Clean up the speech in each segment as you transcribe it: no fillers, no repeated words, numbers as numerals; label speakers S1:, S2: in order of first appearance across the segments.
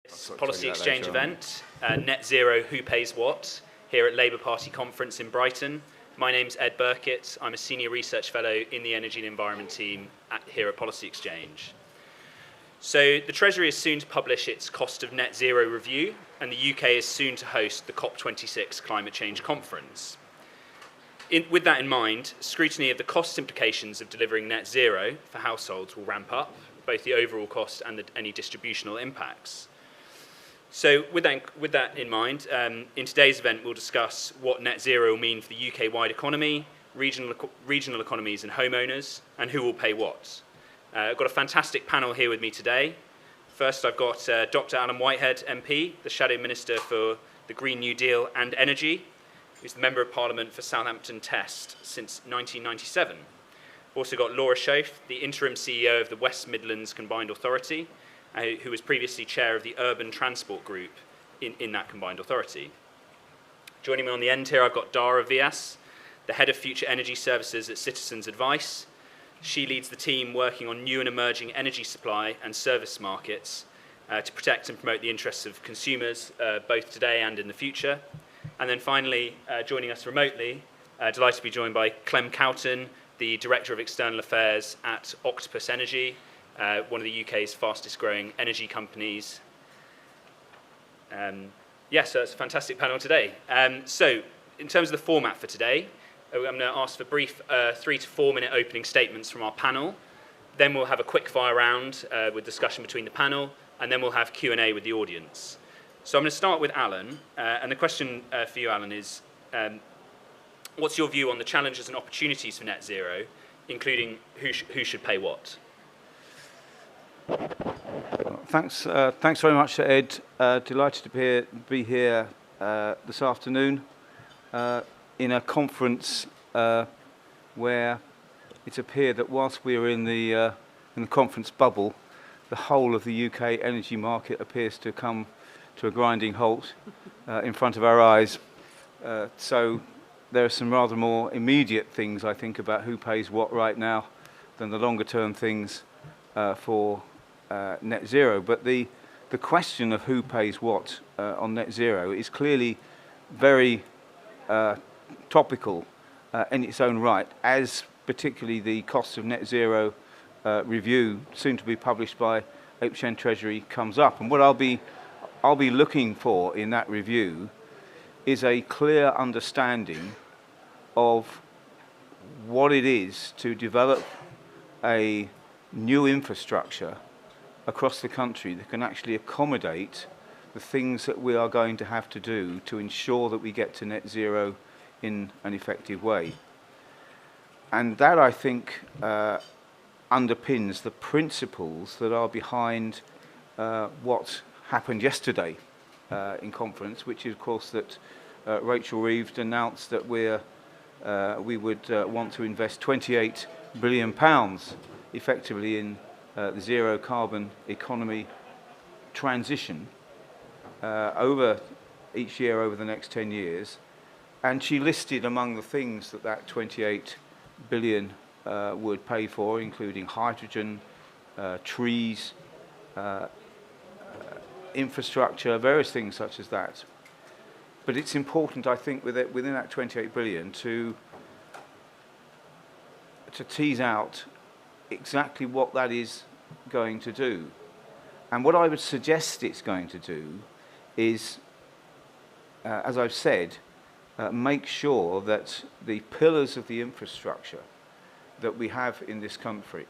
S1: This policy exchange event, Net Zero, Who Pays What, here at Labour Party Conference in Brighton. My name's Ed Birkett. I'm a Senior Research Fellow in the Energy and Environment team here at Policy Exchange. So the Treasury is soon to publish its Cost of Net Zero review, and the UK is soon to host the COP26 Climate Change Conference. With that in mind, scrutiny of the cost implications of delivering net zero for households will ramp up, both the overall cost and any distributional impacts. So with that in mind, in today's event we'll discuss what net zero will mean for the UK-wide economy, regional economies and homeowners, and who will pay what. I've got a fantastic panel here with me today. First I've got Dr. Alan Whitehead MP, the Shadow Minister for the Green New Deal and Energy, who's the Member of Parliament for Southampton Test since 1997. We've also got Laura Shoaf, the Interim CEO of the West Midlands Combined Authority, who was previously chair of the Urban Transport Group in that combined authority. Joining me on the end here, I've got Dhara Vyas, the Head of Future Energy Services at Citizens Advice. She leads the team working on new and emerging energy supply and service markets to protect and promote the interests of consumers, both today and in the future. And then finally, joining us remotely, delighted to be joined by Cowton, the Director of External Affairs at Octopus Energy, one of the UK's fastest growing energy companies. So it's a fantastic panel today. So in terms of the format for today, I'm going to ask for brief 3 to 4 minute opening statements from our panel. Then we'll have a quick fire round with discussion between the panel, and then we'll have Q&A with the audience. So I'm going to start with Alan, and the question for you, Alan, is what's your view on the challenges and opportunities for net zero, including who should pay what?
S2: Thanks very much, Ed. Delighted to be here this afternoon in a conference where it appeared that whilst we are in the conference bubble, the whole of the UK energy market appears to come to a grinding halt in front of our eyes. So there are some rather more immediate things, I think, about who pays what right now than the longer term things for net zero. But the question of who pays what on net zero is clearly very topical in its own right, as particularly the cost of net zero review, soon to be published by HM Treasury, comes up. And what I'll be looking for in that review is a clear understanding of what it is to develop a new infrastructure across the country that can actually accommodate the things that we are going to have to do to ensure that we get to net zero in an effective way. And that, I think, underpins the principles that are behind what happened yesterday in conference, which is, of course, that Rachel Reeves announced that we would want to invest £28 billion effectively in the zero carbon economy transition over each year over the next 10 years. And she listed among the things that 28 billion would pay for, including hydrogen, trees, infrastructure, various things such as that. But it's important, I think, within that 28 billion to tease out exactly what that is going to do. And what I would suggest it's going to do is, as I've said, make sure that the pillars of the infrastructure that we have in this country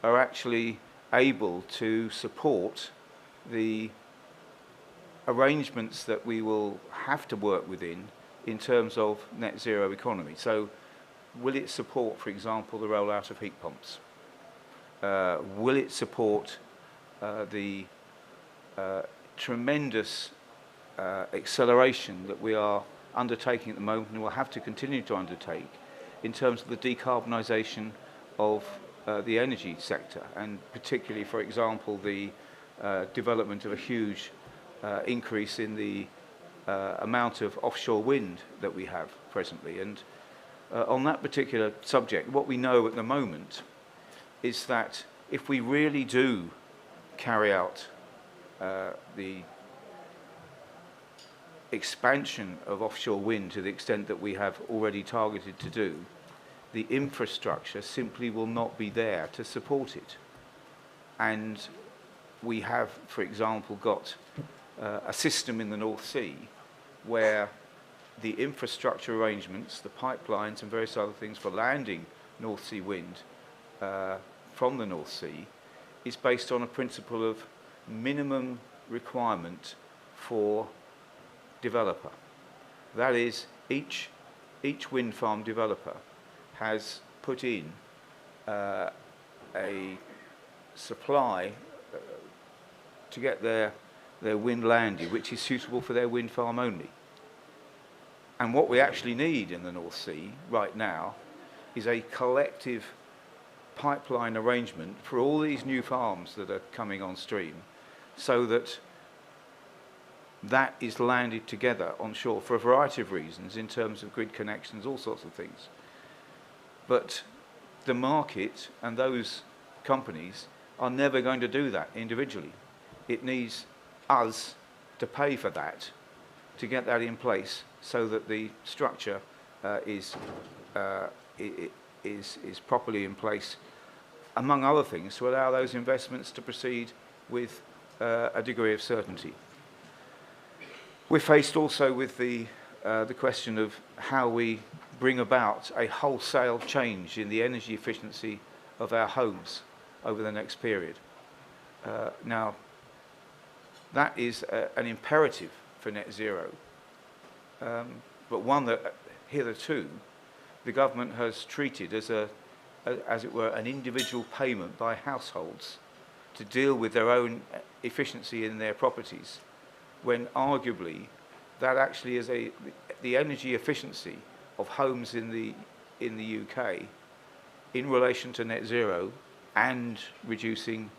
S2: are actually able to support the arrangements that we will have to work within in terms of net zero economy. So will it support, for example, the rollout of heat pumps? Will it support the tremendous acceleration that we are undertaking at the moment and will have to continue to undertake in terms of the decarbonisation of the energy sector, and particularly, for example, the development of a huge increase in the amount of offshore wind that we have presently. And on that particular subject, what we know at the moment is that if we really do carry out the expansion of offshore wind to the extent that we have already targeted to do, the infrastructure simply will not be there to support it. And we have, for example, got a system in the North Sea where the infrastructure arrangements, the pipelines and various other things for landing North Sea wind from the North Sea is based on a principle of minimum requirement for developer. That is, each wind farm developer has put in a supply to get their wind landed, which is suitable for their wind farm only. And what we actually need in the North Sea right now is a collective pipeline arrangement for all these new farms that are coming on stream, so that that is landed together on shore for a variety of reasons in terms of grid connections, all sorts of things. But the market and those companies are never going to do that individually. It needs us to pay for that, to get that in place so that the structure is properly in place, among other things, to allow those investments to proceed with a degree of certainty. We're faced also with the question of how we bring about a wholesale change in the energy efficiency of our homes over the next period. Now, that is an imperative for net zero, but one that hitherto the government has treated as it were, an individual payment by households to deal with their own efficiency in their properties, when arguably that actually is the energy efficiency of homes in the UK in relation to net zero and reducing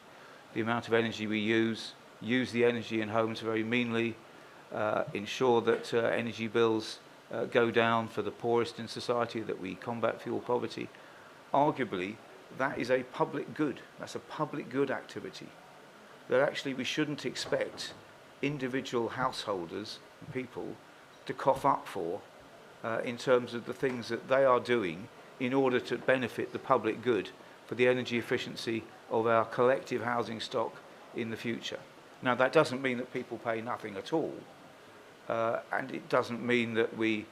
S2: the amount of energy we use the energy in homes very meanly, ensure that energy bills go down for the poorest in society, that we combat fuel poverty. Arguably, that is a public good. That's a public good activity that actually we shouldn't expect individual householders and people to cough up for in terms of the things that they are doing in order to benefit the public good for the energy efficiency of our collective housing stock in the future. Now, that doesn't mean that people pay nothing at all, and it doesn't mean that we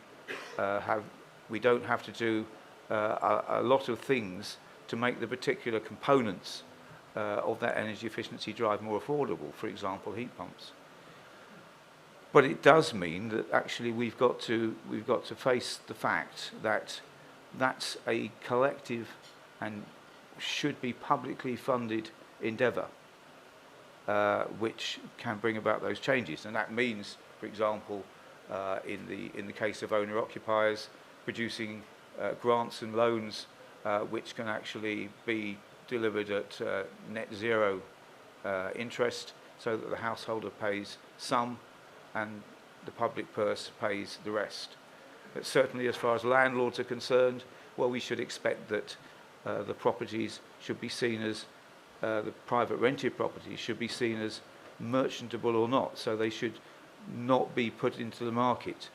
S2: don't have to do a lot of things to make the particular components of that energy efficiency drive more affordable, for example, heat pumps. But it does mean that actually we've got to face the fact that that's a collective and should be publicly funded endeavour, which can bring about those changes. And that means, for example, in the case of owner-occupiers, producing grants and loans which can actually be delivered at net zero interest, so that the householder pays some and the public purse pays the rest. But certainly as far as landlords are concerned, well, we should expect that the properties should be seen as, the private rented properties should be seen as merchantable or not, so they should not be put into the market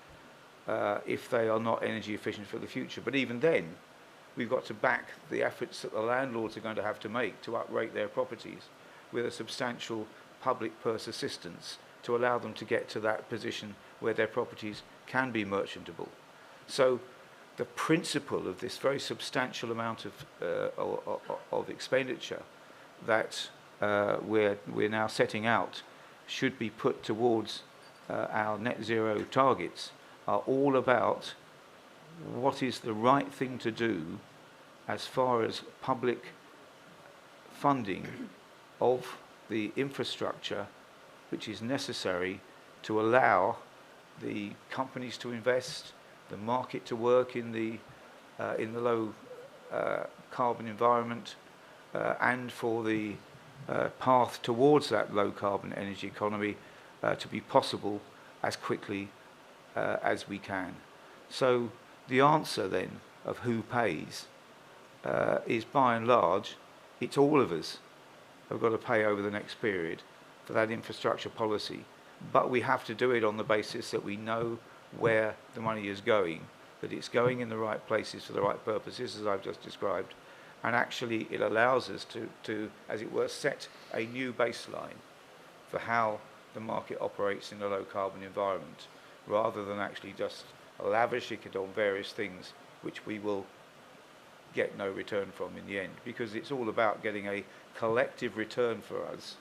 S2: if they are not energy efficient for the future. But even then, we've got to back the efforts that the landlords are going to have to make to uprate their properties with a substantial public purse assistance to allow them to get to that position where their properties can be merchantable. So the principle of this very substantial amount of expenditure that we're now setting out should be put towards our net zero targets are all about what is the right thing to do as far as public funding of the infrastructure which is necessary to allow the companies to invest, the market to work in the low carbon environment, and for the path towards that low carbon energy economy to be possible as quickly as we can. So the answer then of who pays is, by and large, it's all of us have got to pay over the next period, for that infrastructure policy. But we have to do it on the basis that we know where the money is going, that it's going in the right places for the right purposes, as I've just described. And actually it allows us to, as it were, set a new baseline for how the market operates in a low carbon environment, rather than actually just lavishing it on various things which we will get no return from in the end, because it's all about getting a collective return for us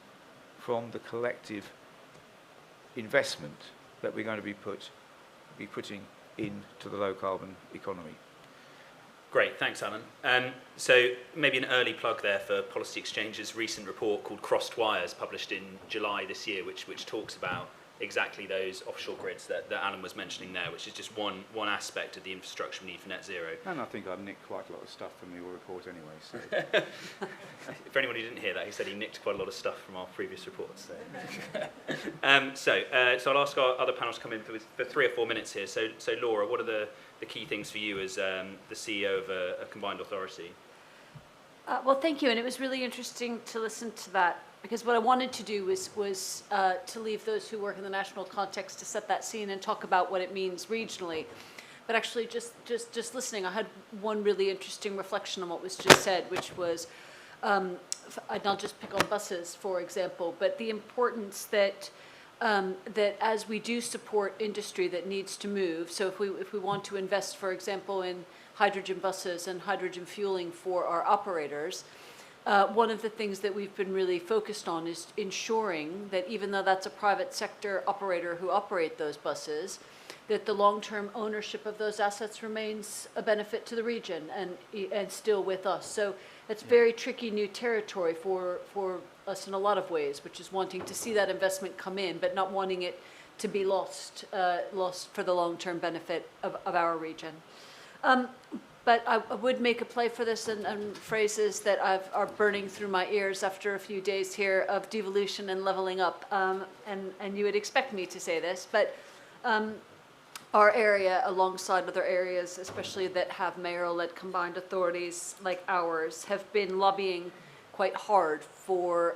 S2: from the collective investment that we're going to be putting into the low carbon economy.
S1: Great, thanks, Alan. So maybe an early plug there for Policy Exchange's recent report called Crossed Wires, published in July this year, which talks about exactly those offshore grids that Alan was mentioning there, which is just one aspect of the infrastructure we need for net zero.
S2: And I think I've nicked quite a lot of stuff from your report anyway. So.
S1: For anyone who didn't hear that, he said he nicked quite a lot of stuff from our previous reports. So I'll ask our other panels to come in for 3 or 4 minutes here. So Laura, what are the key things for you as the CEO of a combined authority?
S3: Well, thank you, and it was really interesting to listen to that, because what I wanted to do was to leave those who work in the national context to set that scene and talk about what it means regionally. But actually, just listening, I had one really interesting reflection on what was just said, which was, I'll just pick on buses, for example, but the importance that that as we do support industry that needs to move, so if we want to invest, for example, in hydrogen buses and hydrogen fueling for our operators, one of the things that we've been really focused on is ensuring that even though that's a private sector operator who operate those buses, that the long-term ownership of those assets remains a benefit to the region and still with us. So it's very tricky new territory for us in a lot of ways, which is wanting to see that investment come in, but not wanting it to be lost for the long-term benefit of our region. But I would make a play for this and phrases that are burning through my ears after a few days here of devolution and leveling up. And you would expect me to say this, but our area, alongside other areas, especially that have mayoral-led combined authorities like ours, have been lobbying quite hard for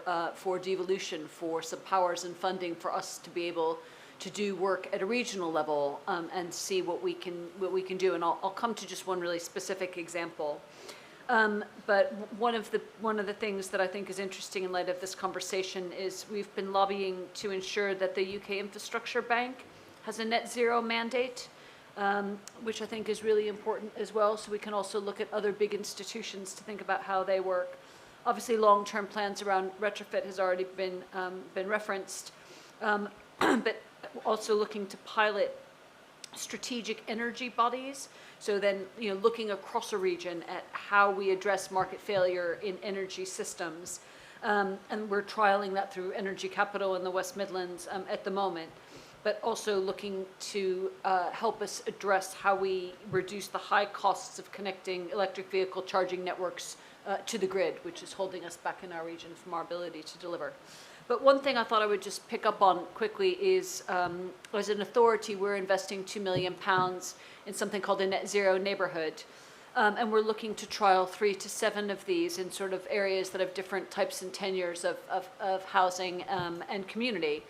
S3: devolution, for some powers and funding for us to be able to do work at a regional level and see what we can do. And I'll come to just one really specific example. But one of the things that I think is interesting in light of this conversation is we've been lobbying to ensure that the UK Infrastructure Bank has a net zero mandate, which I think is really important as well. So we can also look at other big institutions to think about how they work. Obviously, long-term plans around retrofit has already been referenced, but also looking to pilot strategic energy bodies. So then, looking across a region at how we address market failure in energy systems. And we're trialing that through Energy Capital in the West Midlands at the moment, but also looking to help us address how we reduce the high costs of connecting electric vehicle charging networks to the grid, which is holding us back in our region from our ability to deliver. But one thing I thought I would just pick up on quickly is, as an authority, we're investing £2 million in something called a net zero neighborhood. And we're looking to trial 3 to 7 of these in sort of areas that have different types and tenures of housing and community.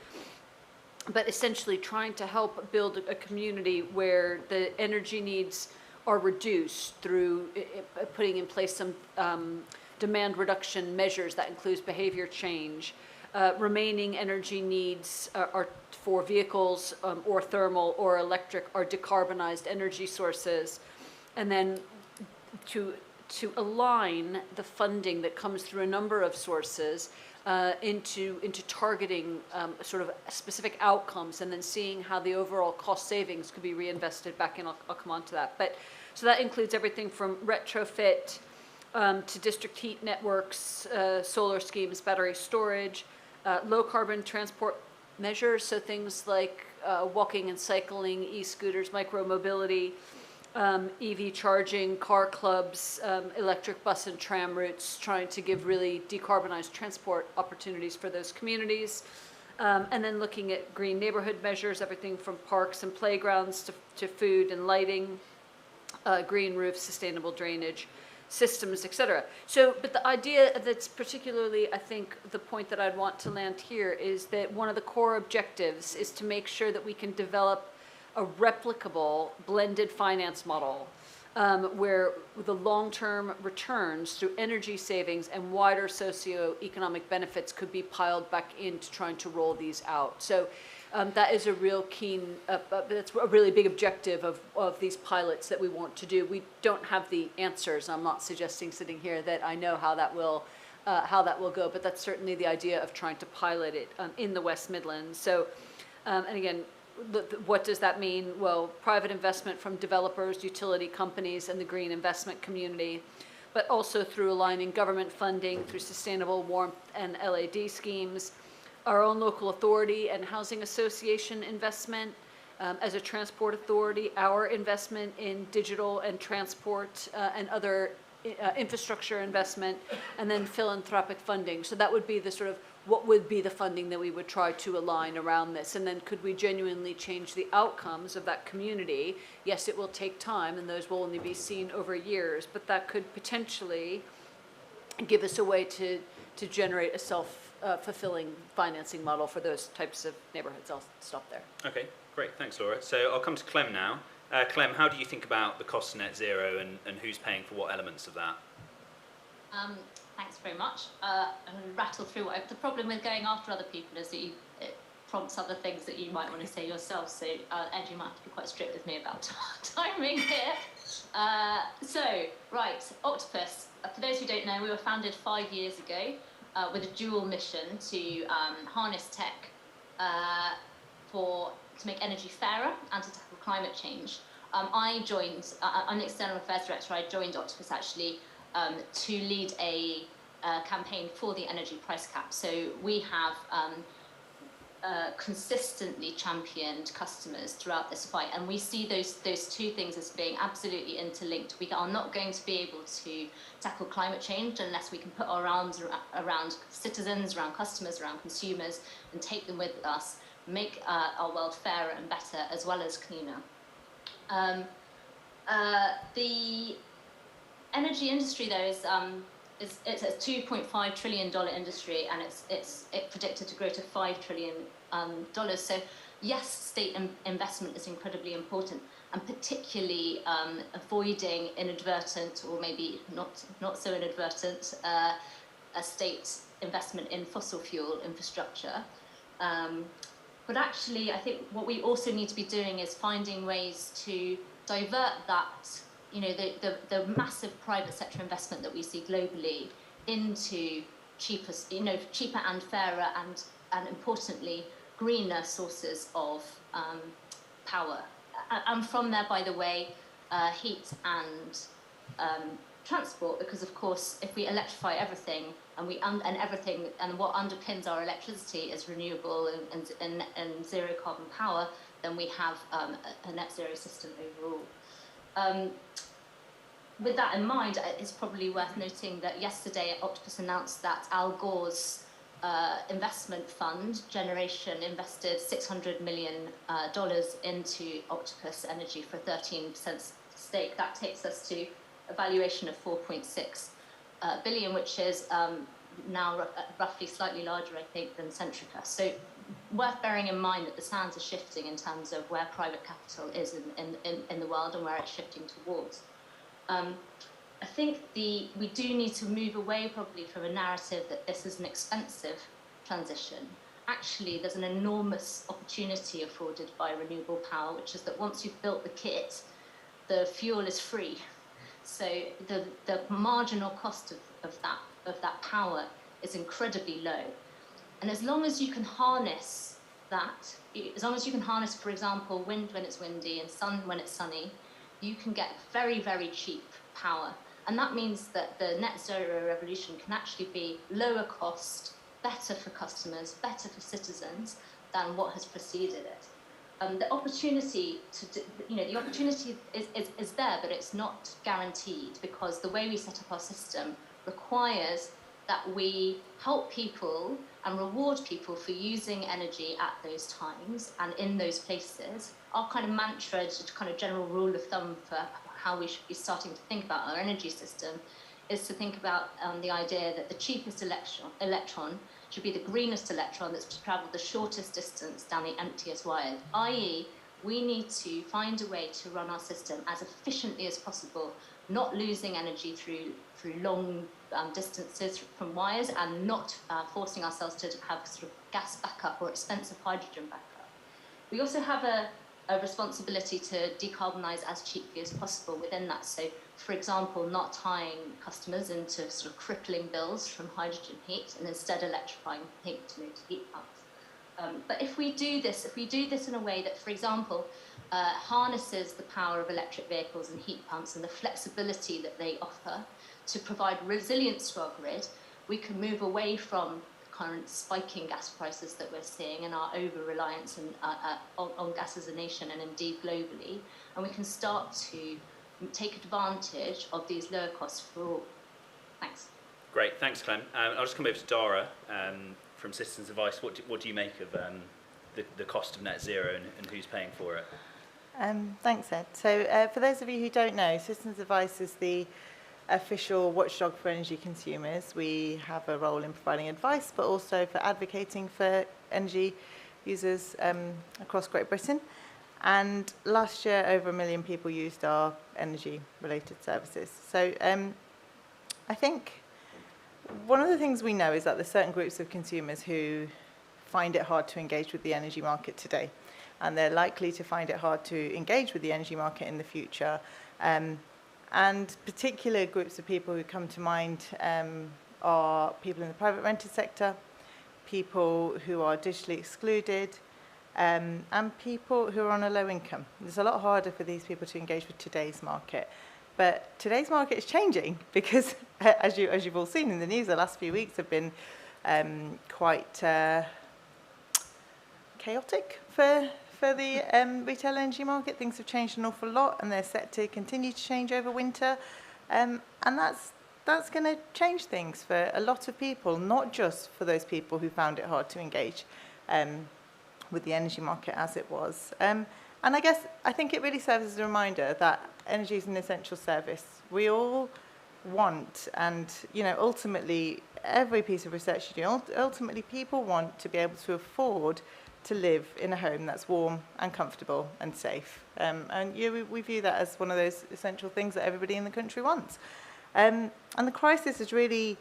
S3: But essentially trying to help build a community where the energy needs are reduced through putting in place some demand reduction measures that includes behavior change. Remaining energy needs are for vehicles or thermal or electric or decarbonized energy sources. And then to align the funding that comes through a number of sources into targeting sort of specific outcomes, and then seeing how the overall cost savings could be reinvested back in. I'll come on to that. But so that includes everything from retrofit to district heat networks, solar schemes, battery storage, low carbon transport measures, so things like walking and cycling, e-scooters, micro-mobility, EV charging, car clubs, electric bus and tram routes, trying to give really decarbonized transport opportunities for those communities. And then looking at green neighborhood measures, everything from parks and playgrounds to food and lighting, green roofs, sustainable drainage. systems, et cetera. So, but the idea that's particularly, I think, the point that I'd want to land here is that one of the core objectives is to make sure that we can develop a replicable blended finance model where the long-term returns through energy savings and wider socio-economic benefits could be piled back into trying to roll these out. So that is a real keen, that's a really big objective of these pilots that we want to do. We don't have the answers. I'm not suggesting sitting here that I know how that will go, but that's certainly the idea of trying to pilot it in the West Midlands. So, and again, what does that mean? Well, private investment from developers, utility companies, and the green investment community, but also through aligning government funding through sustainable warmth and LAD schemes, our own local authority and housing association investment, as a transport authority, our investment in digital and transport and other infrastructure investment, and then philanthropic funding. So that would be the sort of what would be the funding that we would try to align around this, and then could we genuinely change the outcomes of that community? Yes, it will take time, and those will only be seen over years, but that could potentially give us a way to generate a self-fulfilling financing model for those types of neighborhoods. I'll stop there.
S1: Okay, great, thanks Laura. So I'll come to Clem now. Clem, how do you think about the cost of net zero and who's paying for what elements of that?
S4: Thanks very much. I'm going to rattle through the problem with going after other people is that it prompts other things that you might want to say yourself. So, Ed, you might have to be quite strict with me about timing here. Right, Octopus. For those who don't know, we were founded 5 years ago with a dual mission to harness tech to make energy fairer and to tackle climate change. I'm an external affairs director. I joined Octopus actually to lead a campaign for the energy price cap. So we have consistently championed customers throughout this fight, and we see those two things as being absolutely interlinked. We are not going to be able to tackle climate change unless we can put our arms around citizens, around customers, around consumers, and take them with us, make our world fairer and better, as well as cleaner. The energy industry, though, it's a $2.5 trillion industry, and it's predicted to grow to $5 trillion. So yes, state investment is incredibly important, and particularly avoiding inadvertent, or maybe not so inadvertent, a state investment in fossil fuel infrastructure. But actually, I think what we also need to be doing is finding ways to divert that, the massive private sector investment that we see globally into cheaper and fairer and importantly, greener sources of power. And from there, by the way, heat and transport, because of course, if we electrify everything and what underpins our electricity is renewable and zero carbon power, then we have a net zero system overall. With that in mind, it's probably worth noting that yesterday Octopus announced that Al Gore's investment fund, Generation, invested $600 million into Octopus Energy for 13% stake. That takes us to a valuation of 4.6 billion, which is now roughly slightly larger, I think, than Centrica. So worth bearing in mind that the sands are shifting in terms of where private capital is in the world and where it's shifting towards. I think we do need to move away probably from a narrative that this is an expensive transition. Actually, there's an enormous opportunity afforded by renewable power, which is that once you've built the kit, the fuel is free. So the marginal cost of that power is incredibly low. And as long as you can harness that, as long as you can harness, for example, wind when it's windy and sun when it's sunny, you can get very, very cheap power. And that means that the net zero revolution can actually be lower cost, better for customers, better for citizens than what has preceded it. The opportunity the opportunity is there, but it's not guaranteed, because the way we set up our system requires that we help people and reward people for using energy at those times and in those places. Our kind of mantra, kind of general rule of thumb for how we should be starting to think about our energy system, is to think about the idea that the cheapest electron should be the greenest electron that's travelled the shortest distance down the emptiest wire, i.e. we need to find a way to run our system as efficiently as possible, not losing energy through long distances from wires, and not forcing ourselves to have sort of gas backup or expensive hydrogen backup. We also have a responsibility to decarbonise as cheaply as possible within that. So, for example, not tying customers into sort of crippling bills from hydrogen heat, and instead electrifying heat to heat pumps. But if we do this in a way that, for example, harnesses the power of electric vehicles and heat pumps and the flexibility that they offer to provide resilience to our grid, we can move away from current spiking gas prices that we're seeing and our over-reliance on gas as a nation and indeed globally, and we can start to take advantage of these lower costs for all. Thanks.
S1: Great, thanks Clem. I'll just come over to Dhara from Citizens Advice. What do you make of the cost of net zero and who's paying for it?
S5: Thanks, Ed. So for those of you who don't know, Citizens Advice is the official watchdog for energy consumers. We have a role in providing advice, but also for advocating for energy users across Great Britain. And last year, over 1 million people used our energy-related services. So I think one of the things we know is that there's certain groups of consumers who find it hard to engage with the energy market today. And they're likely to find it hard to engage with the energy market in the future. And particular groups of people who come to mind are people in the private rented sector, people who are digitally excluded, and people who are on a low income. It's a lot harder for these people to engage with today's market. But today's market is changing because, as you've all seen in the news, the last few weeks have been quite chaotic for the retail energy market. Things have changed an awful lot, and they're set to continue to change over winter. And that's going to change things for a lot of people, not just for those people who found it hard to engage with the energy market as it was. And I think it really serves as a reminder that energy is an essential service. We all want, and ultimately, every piece of research you do, ultimately people want to be able to afford to live in a home that's warm and comfortable and safe. We view that as one of those essential things that everybody in the country wants. And the crisis has really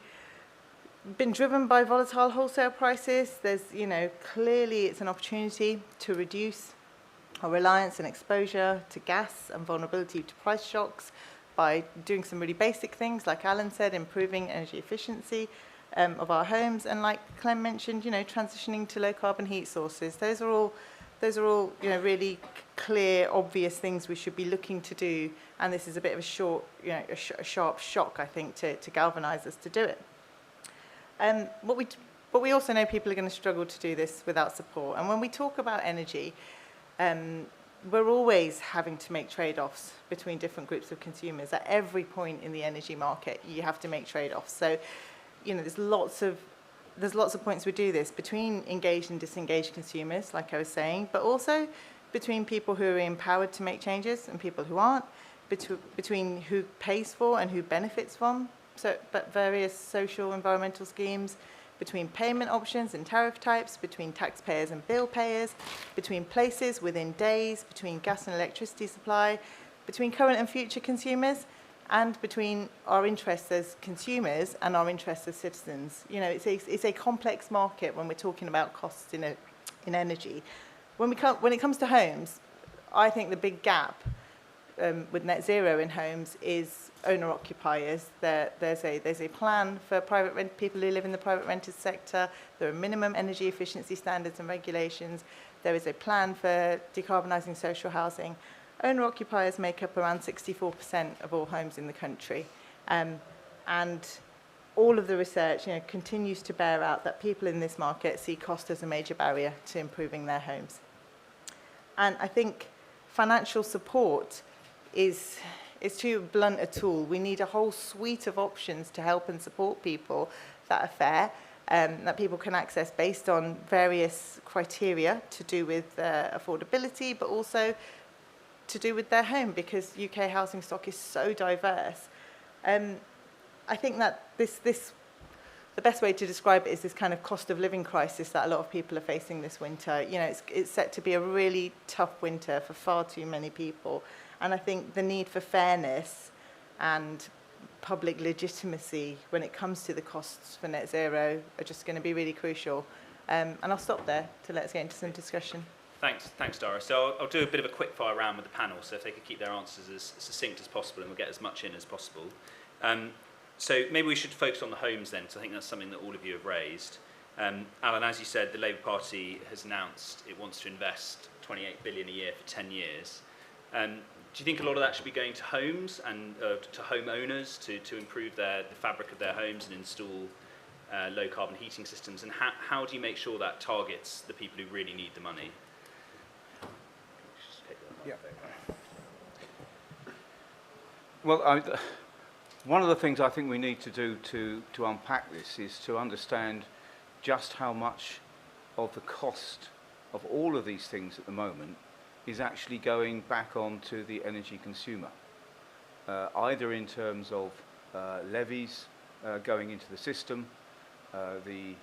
S5: been driven by volatile wholesale prices. There's, clearly it's an opportunity to reduce our reliance and exposure to gas and vulnerability to price shocks by doing some really basic things, like Alan said, improving energy efficiency of our homes, and like Clem mentioned, transitioning to low carbon heat sources. Those are all really clear, obvious things we should be looking to do, and this is a bit of a sharp shock, I think, to galvanise us to do it. But we also know people are going to struggle to do this without support. And when we talk about energy, we're always having to make trade-offs between different groups of consumers. At every point in the energy market, you have to make trade-offs. So, there's lots of points we do this between engaged and disengaged consumers, like I was saying, but also between people who are empowered to make changes and people who aren't, between who pays for and who benefits from but various social environmental schemes, between payment options and tariff types, between taxpayers and bill payers, between places within days, between gas and electricity supply, between current and future consumers, and between our interests as consumers and our interests as citizens. It's a complex market when we're talking about costs in energy. When it comes to homes, I think the big gap with net zero in homes is owner-occupiers. There's a plan for people who live in the private rented sector. There are minimum energy efficiency standards and regulations. There is a plan for decarbonising social housing. Owner-occupiers make up around 64% of all homes in the country. And all of the research continues to bear out that people in this market see cost as a major barrier to improving their homes. And I think financial support is too blunt a tool. We need a whole suite of options to help and support people that are fair, that people can access based on various criteria to do with affordability, but also to do with their home, because UK housing stock is so diverse. I think that the best way to describe it is this kind of cost of living crisis that a lot of people are facing this winter. You know, it's set to be a really tough winter for far too many people. And I think the need for fairness and public legitimacy when it comes to the costs for net zero are just going to be really crucial. And I'll stop there to let us get into some discussion.
S1: Thanks, Dhara. So I'll do a bit of a quick fire round with the panel, so if they could keep their answers as succinct as possible, and we'll get as much in as possible. So maybe we should focus on the homes then, because I think that's something that all of you have raised. Alan, as you said, the Labour Party has announced it wants to invest 28 billion a year for 10 years. Do you think a lot of that should be going to homes and to homeowners to improve the fabric of their homes and install low carbon heating systems? And how do you make sure that targets the people who really need the money?
S2: Yeah. Well, one of the things I think we need to do to unpack this is to understand just how much of the cost of all of these things at the moment is actually going back onto the energy consumer, either in terms of levies going into the system, and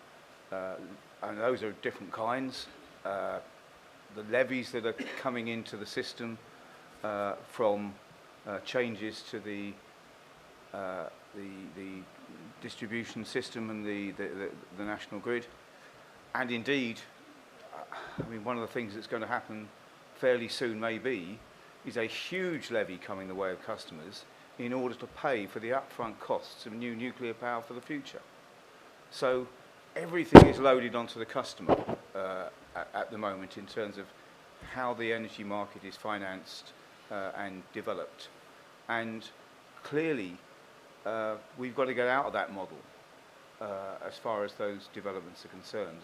S2: those are different kinds, the levies that are coming into the system from changes to the distribution system and the national grid. And indeed, I mean, one of the things that's going to happen fairly soon maybe is a huge levy coming the way of customers in order to pay for the upfront costs of new nuclear power for the future. So everything is loaded onto the customer at the moment in terms of how the energy market is financed and developed. And clearly, we've got to get out of that model as far as those developments are concerned,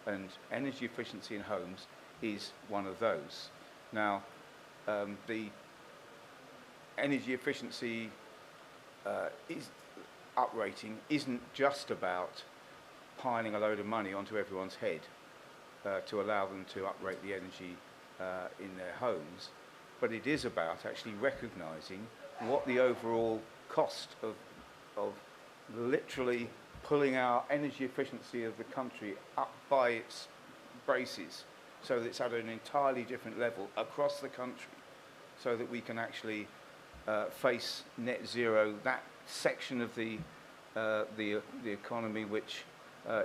S2: and energy efficiency in homes is one of those. Now, the energy efficiency uprating isn't just about piling a load of money onto everyone's head to allow them to uprate the energy in their homes, but it is about actually recognising what the overall cost of literally pulling our energy efficiency of the country up by its braces so that it's at an entirely different level across the country, so that we can actually face net zero, that section of the economy which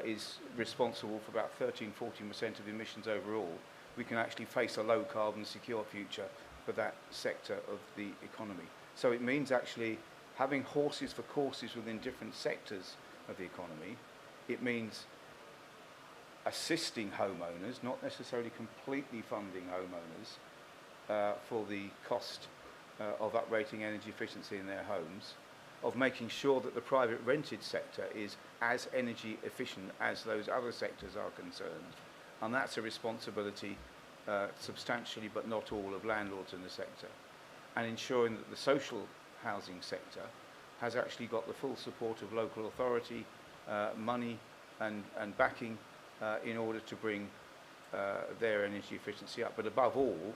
S2: is responsible for about 13–14% of emissions overall. We can actually face a low carbon secure future for that sector of the economy. So it means actually having horses for courses within different sectors of the economy. It means assisting homeowners, not necessarily completely funding homeowners for the cost of uprating energy efficiency in their homes, of making sure that the private rented sector is as energy efficient as those other sectors are concerned. And that's a responsibility substantially, but not all, of landlords in the sector. And ensuring that the social housing sector has actually got the full support of local authority, money and backing in order to bring their energy efficiency up. But above all,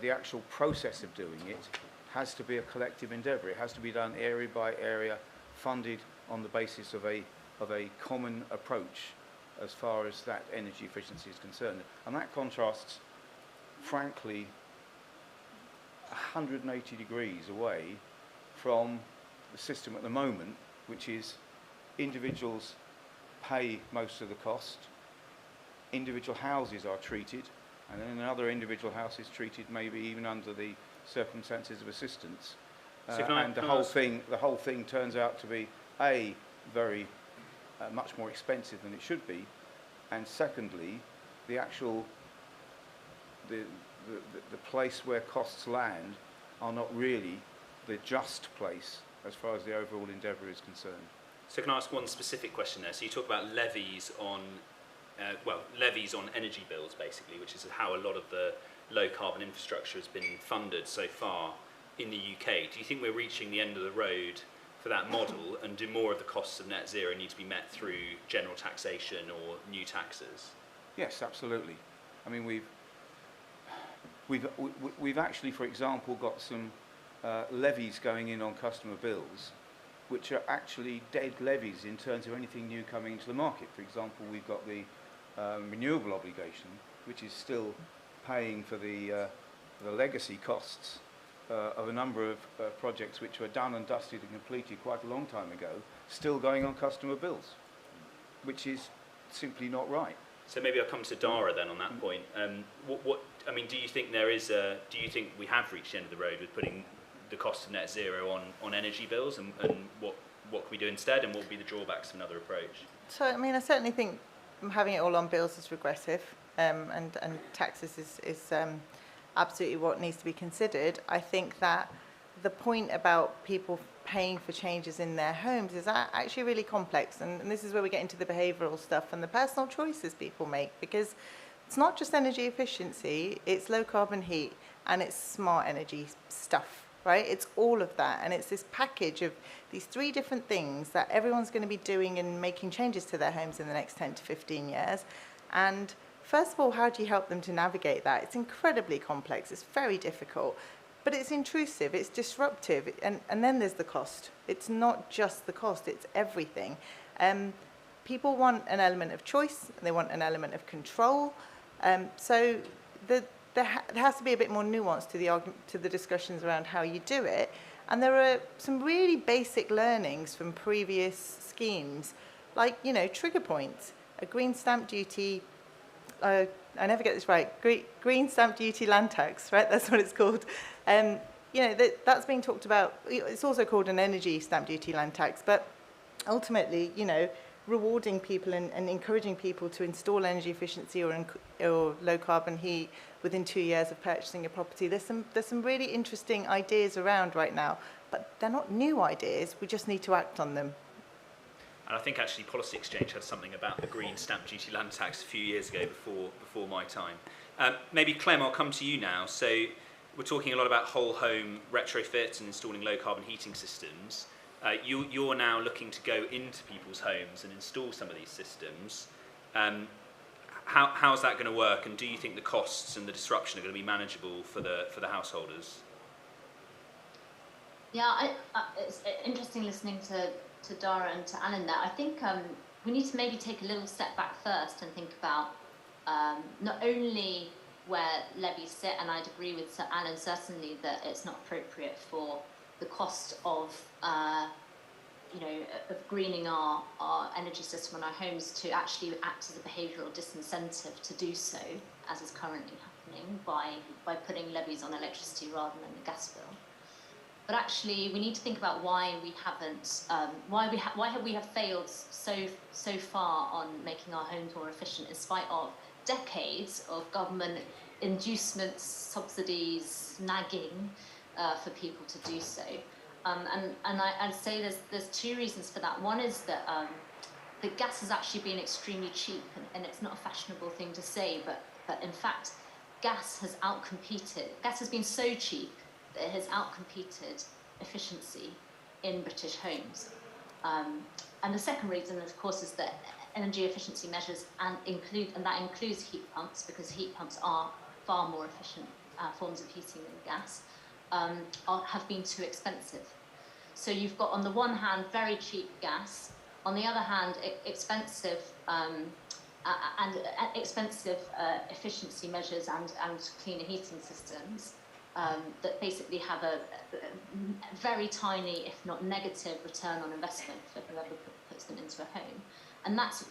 S2: the actual process of doing it has to be a collective endeavour. It has to be done area by area, funded on the basis of a common approach as far as that energy efficiency is concerned. And that contrasts, frankly, 180 degrees away from the system at the moment, which is individuals pay most of the cost, individual houses are treated, and then another individual house is treated maybe even under the circumstances of assistance. And the whole thing turns out to be very much more expensive than it should be, and secondly, the actual the place where costs land are not really the just place as far as the overall endeavour is concerned.
S1: So can I ask one specific question there? So you talk about levies on levies on energy bills, basically, which is how a lot of the low carbon infrastructure has been funded so far in the UK. Do you think we're reaching the end of the road for that model, and do more of the costs of net zero need to be met through general taxation or new taxes?
S2: Yes, absolutely. I mean, we've actually, for example, got some levies going in on customer bills, which are actually dead levies in terms of anything new coming into the market. For example, we've got the renewable obligation, which is still paying for the legacy costs of a number of projects which were done and dusted and completed quite a long time ago, still going on customer bills, which is simply not right.
S1: So maybe I'll come to Dhara then on that point. Do you think do you think we have reached the end of the road with putting the cost of net zero on energy bills, and what can we do instead, and what would be the drawbacks of another approach?
S5: So, I certainly think having it all on bills is regressive, and taxes is absolutely what needs to be considered. I think that the point about people paying for changes in their homes is actually really complex, and this is where we get into the behavioural stuff and the personal choices people make, because it's not just energy efficiency, it's low carbon heat and it's smart energy stuff, right? It's all of that, and it's this package of these 3 different things that everyone's going to be doing and making changes to their homes in the next 10 to 15 years. And first of all, how do you help them to navigate that? It's incredibly complex, it's very difficult, but it's intrusive, it's disruptive, and then there's the cost. It's not just the cost, it's everything. People want an element of choice, they want an element of control, so there has to be a bit more nuance to the discussions around how you do it. And there are some really basic learnings from previous schemes, like, trigger points, a green stamp duty, I never get this right, green stamp duty land tax, right? That's what it's called. That's being talked about. It's also called an energy stamp duty land tax, but ultimately, rewarding people and encouraging people to install energy efficiency or low carbon heat within 2 years of purchasing a property. There's some really interesting ideas around right now, but they're not new ideas. We just need to act on them.
S1: And I think actually Policy Exchange had something about the green stamp duty land tax a few years ago before my time. Maybe Clem, I'll come to you now. So we're talking a lot about whole home retrofit and installing low carbon heating systems. You're now looking to go into people's homes and install some of these systems. How's that going to work, and do you think the costs and the disruption are going to be manageable for the householders?
S4: Yeah, it's interesting listening to Dhara and to Alan there. I think we need to maybe take a little step back first and think about not only where levies sit, and I'd agree with Sir Alan certainly that it's not appropriate for the cost of of greening our energy system and our homes to actually act as a behavioural disincentive to do so, as is currently happening by putting levies on electricity rather than the gas bill. But actually, we need to think about why we haven't, why have we failed so far on making our homes more efficient, in spite of decades of government inducements, subsidies, nagging for people to do so. I'd say there's 2 reasons for that. One is that the gas has actually been extremely cheap, and it's not a fashionable thing to say, but in fact, gas has been so cheap that it has outcompeted efficiency in British homes. And the second reason, of course, is that energy efficiency measures and that includes heat pumps, because heat pumps are far more efficient forms of heating than gas, have been too expensive. So you've got, on the one hand, very cheap gas, on the other hand, expensive efficiency measures and cleaner heating systems that basically have a very tiny, if not negative, return on investment for whoever puts them into a home. And that's,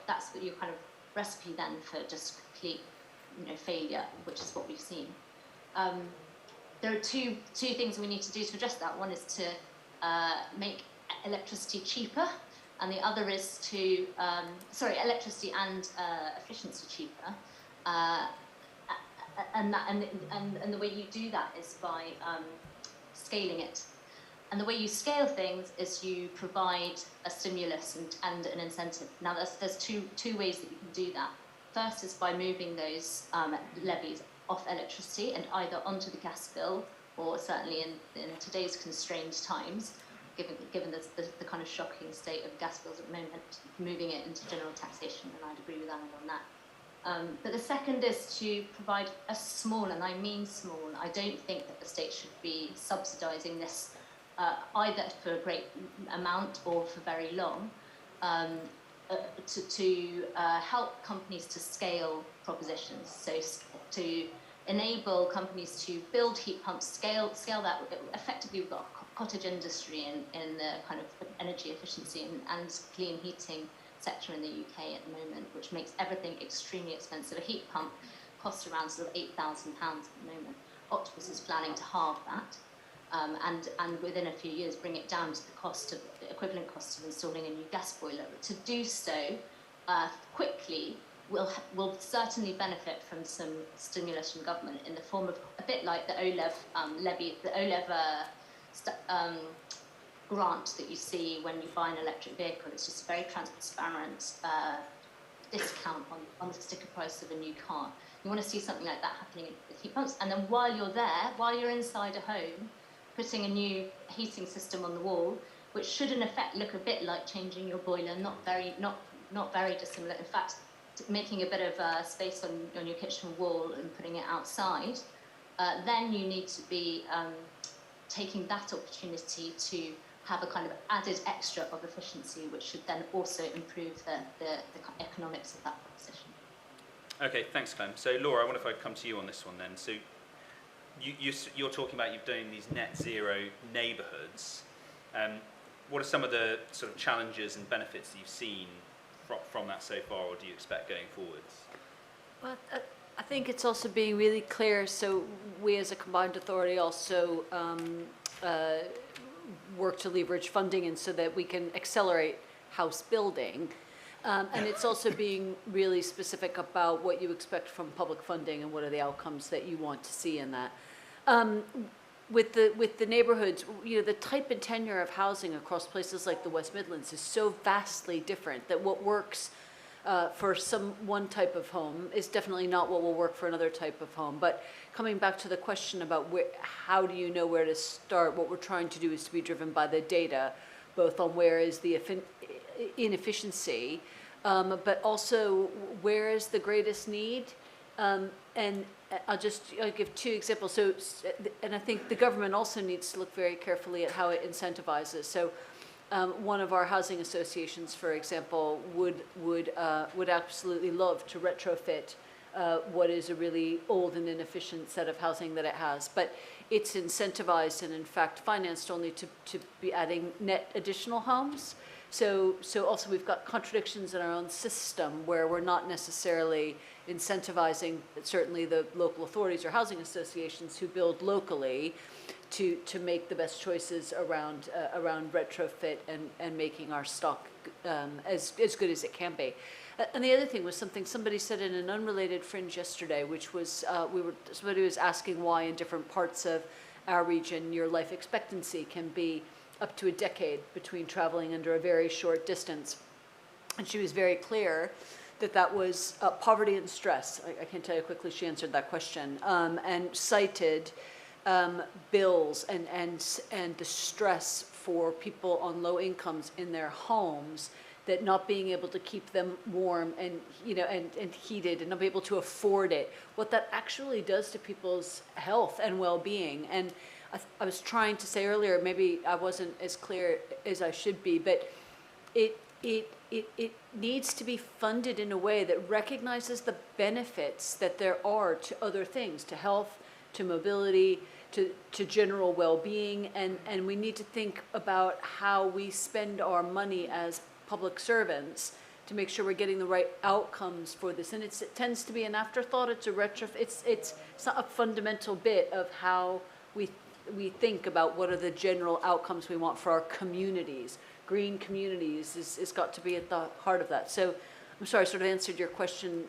S4: that's your kind of recipe then for just complete, failure, which is what we've seen. There are two things we need to do to address that. One is to make electricity cheaper, and the other is to, electricity and efficiency cheaper. And the way you do that is by scaling it. And the way you scale things is you provide a stimulus and an incentive. Now, there's two ways that you can do that. First is by moving those levies off electricity and either onto the gas bill, or certainly in today's constrained times, given the kind of shocking state of gas bills at the moment, moving it into general taxation, and I'd agree with Alan on that. But the second is to provide a small, and I mean small, I don't think that the state should be subsidising this either for a great amount or for very long, to help companies to scale propositions. So to enable companies to build heat pumps, scale that. Effectively, we've got a cottage industry in the kind of energy efficiency and clean heating sector in the UK at the moment, which makes everything extremely expensive. A heat pump costs around sort of £8,000 at the moment. Octopus is planning to halve that, and within a few years bring it down to the equivalent cost of installing a new gas boiler. To do so quickly will certainly benefit from some stimulus from government in the form of a bit like the OLEV levy, the OLEV grant that you see when you buy an electric vehicle. It's just a very transparent discount on the sticker price of a new car. You want to see something like that happening with heat pumps, and then while you're there, while you're inside a home, putting a new heating system on the wall, which should in effect look a bit like changing your boiler, not very dissimilar. In fact, making a bit of space on your kitchen wall and putting it outside, then you need to be taking that opportunity to have a kind of added extra of efficiency, which should then also improve the economics of that proposition.
S1: Okay, thanks, Clem. So, Laura, I wonder if I could come to you on this one then. So, you're talking about you're doing these net zero neighbourhoods. What are some of the sort of challenges and benefits that you've seen from that so far, or do you expect going forwards?
S3: Well, I think it's also being really clear. So we as a combined authority also work to leverage funding and so that we can accelerate house building. And it's also being really specific about what you expect from public funding and what are the outcomes that you want to see in that. With the neighborhoods, the type and tenure of housing across places like the West Midlands is so vastly different that what works for one type of home is definitely not what will work for another type of home. But coming back to the question about how do you know where to start, what we're trying to do is to be driven by the data, both on where is the inefficiency, but also where is the greatest need. And I'll give two examples. So, and I think the government also needs to look very carefully at how it incentivizes. So, one of our housing associations, for example, would absolutely love to retrofit what is a really old and inefficient set of housing that it has, but it's incentivized and in fact financed only to be adding net additional homes. So also we've got contradictions in our own system where we're not necessarily incentivizing certainly the local authorities or housing associations who build locally to make the best choices around retrofit and making our stock as good as it can be. And the other thing was something somebody said in an unrelated fringe yesterday, which was somebody was asking why in different parts of our region your life expectancy can be up to a decade between traveling under a very short distance. And she was very clear that was poverty and stress. I can't tell you how quickly she answered that question, and cited bills and the stress for people on low incomes in their homes, that not being able to keep them warm and and heated and not be able to afford it, what that actually does to people's health and well-being. And I was trying to say earlier, maybe I wasn't as clear as I should be, but it needs to be funded in a way that recognizes the benefits that there are to other things, to health, to mobility, to general well-being, and we need to think about how we spend our money as public servants to make sure we're getting the right outcomes for this. And it tends to be an afterthought. It's a it's not a fundamental bit of how we think about what are the general outcomes we want for our communities. Green communities is got to be at the heart of that. So I'm sorry I sort of answered your question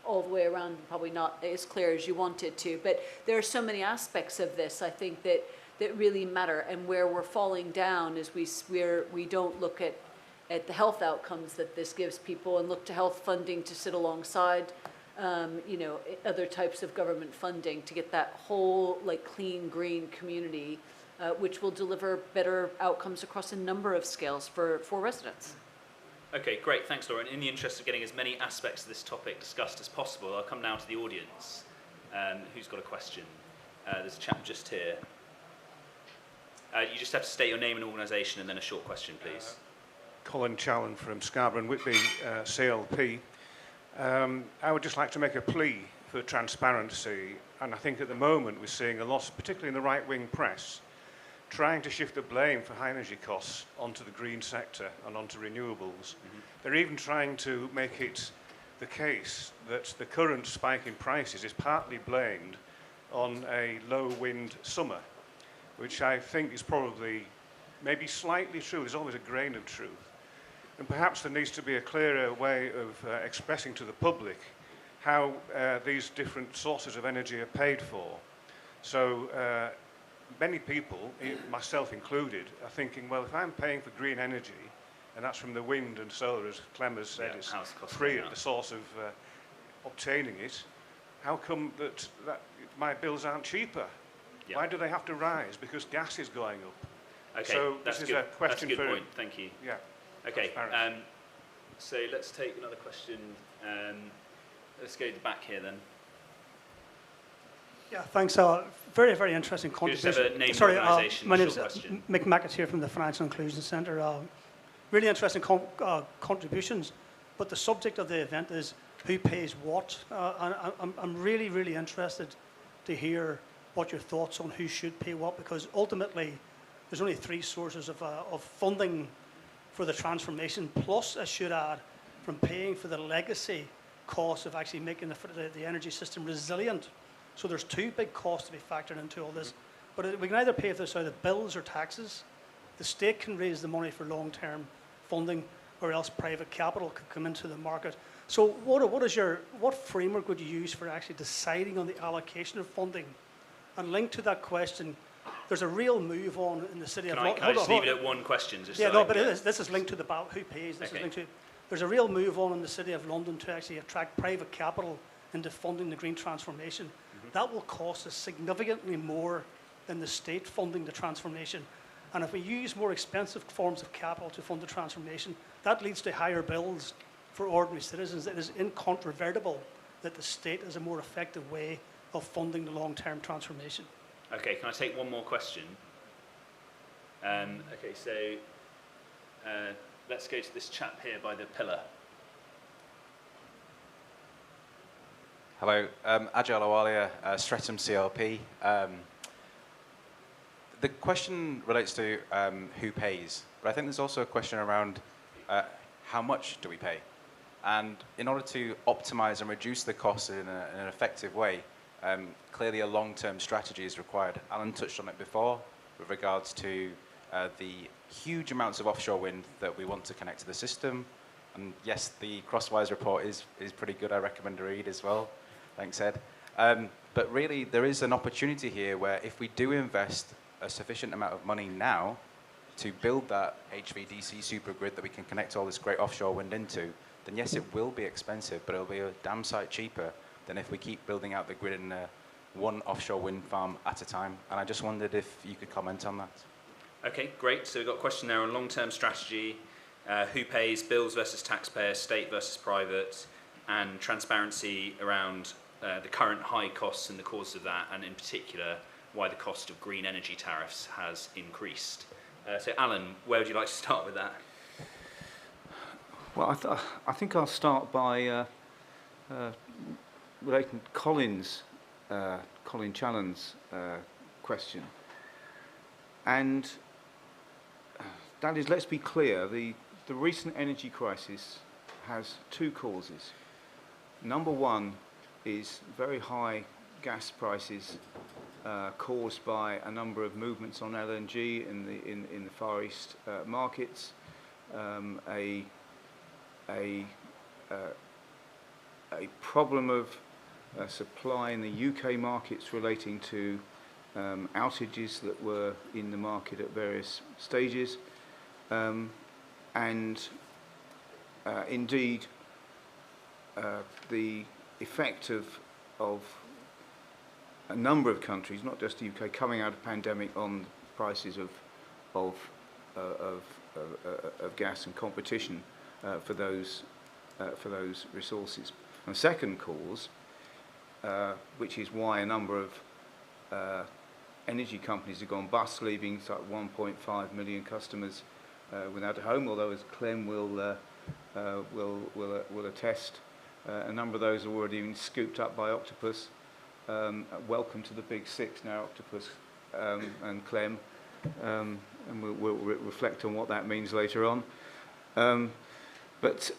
S3: all the way around, probably not as clear as you wanted to, but there are so many aspects of this, I think, that really matter. And where we're falling down is we don't look at the health outcomes that this gives people and look to health funding to sit alongside other types of government funding to get that whole clean green community, which will deliver better outcomes across a number of scales for residents.
S1: Okay, great, thanks, Laura. And in the interest of getting as many aspects of this topic discussed as possible, I'll come now to the audience. Who's got a question? There's a chap just here. You just have to state your name and organisation and then a short question, please.
S6: Colin Challen from Scarborough and Whitby CLP. I would just like to make a plea for transparency, and I think at the moment we're seeing a lot, particularly in the right-wing press, trying to shift the blame for high energy costs onto the green sector and onto renewables. They're even trying to make it the case that the current spike in prices is partly blamed on a low wind summer, which I think is probably maybe slightly true. There's always a grain of truth. And perhaps there needs to be a clearer way of expressing to the public how these different sources of energy are paid for. So many people, myself included, are thinking, well, if I'm paying for green energy, and that's from the wind and solar, as Clem has said, it's free at the source of obtaining it, how come that my bills aren't cheaper?
S1: Yeah.
S6: Why do they have to rise? Because gas is going up.
S1: Okay,
S6: So
S1: that's
S6: this
S1: good.
S6: is a question
S1: That's a good
S6: for...
S1: point. Thank you.
S6: Yeah.
S1: Okay,
S6: transparency.
S1: so let's take another question. Let's go to the back here then.
S7: Yeah, thanks. Very, very interesting
S1: Could you
S7: contribution.
S1: just have a name and
S7: Sorry,
S1: organisation,
S7: my
S1: short
S7: name's
S1: question.
S7: Mick Mackett here from the Financial Inclusion Centre. Really interesting contributions, but the subject of the event is who pays what. And I'm really, really interested to hear what your thoughts on who should pay what, because ultimately there's only three sources of funding for the transformation, plus I should add, from paying for the legacy costs of actually making the energy system resilient. So there's two big costs to be factored into all this. But we can either pay for this out of bills or taxes. The state can raise the money for long-term funding, or else private capital could come into the market. So what framework would you use for actually deciding on the allocation of funding? And linked to that question, there's a real move on in the city of London.
S1: Can I just leave it at one question? Just
S7: Yeah,
S1: so
S7: no,
S1: I
S7: but
S1: can
S7: this is linked to the who pays. This
S1: Okay.
S7: is linked to. There's a real move on in the city of London to actually attract private capital into funding the green transformation. That will cost us significantly more than the state funding the transformation. And if we use more expensive forms of capital to fund the transformation, that leads to higher bills for ordinary citizens. It is incontrovertible that the state is a more effective way of funding the long-term transformation.
S1: Okay, can I take one more question? Okay, so let's go to this chap here by the pillar.
S8: Hello, Ajay Lawalia, Streatham CLP. The question relates to who pays, but I think there's also a question around how much do we pay? And in order to optimize and reduce the costs in an effective way, clearly a long-term strategy is required. Alan touched on it before with regards to the huge amounts of offshore wind that we want to connect to the system. And yes, the Crosswise report is pretty good. I recommend a read as well. Thanks, Ed. But really, there is an opportunity here where if we do invest a sufficient amount of money now to build that HVDC supergrid that we can connect all this great offshore wind into, then yes, it will be expensive, but it'll be a damn sight cheaper than if we keep building out the grid in one offshore wind farm at a time. And I just wondered if you could comment on that.
S1: Okay, great. So we've got a question there on long-term strategy, who pays, bills versus taxpayers, state versus private, and transparency around the current high costs and the cause of that, and in particular, why the cost of green energy tariffs has increased. So Alan, where would you like to start with that?
S2: Well, I think I'll start by relating to Colin Challen's question. And that is, let's be clear, the recent energy crisis has two causes. Number one is very high gas prices caused by a number of movements on LNG in the Far East markets, a problem of supply in the UK markets relating to outages that were in the market at various stages, and indeed the effect of a number of countries, not just the UK, coming out of pandemic on prices of gas and competition for those resources. And the second cause, which is why a number of energy companies have gone bust, leaving like 1.5 million customers without a home. Although, as Clem will attest, a number of those have already been scooped up by Octopus. Welcome to the big six now, Octopus and Clem, and we'll reflect on what that means later on. But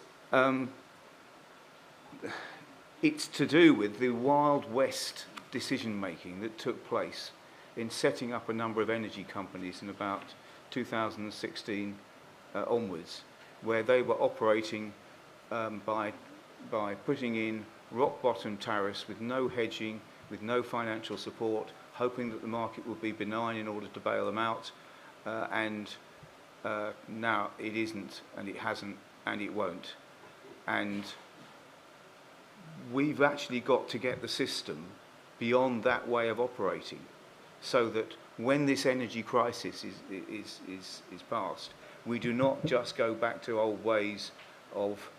S2: it's to do with the Wild West decision making that took place in setting up a number of energy companies in about 2016 onwards, where they were operating by putting in rock bottom tariffs with no hedging, with no financial support, hoping that the market would be benign in order to bail them out, and now it isn't, and it hasn't, and it won't. And we've actually got to get the system beyond that way of operating, so that when this energy crisis is past, we do not just go back to old ways of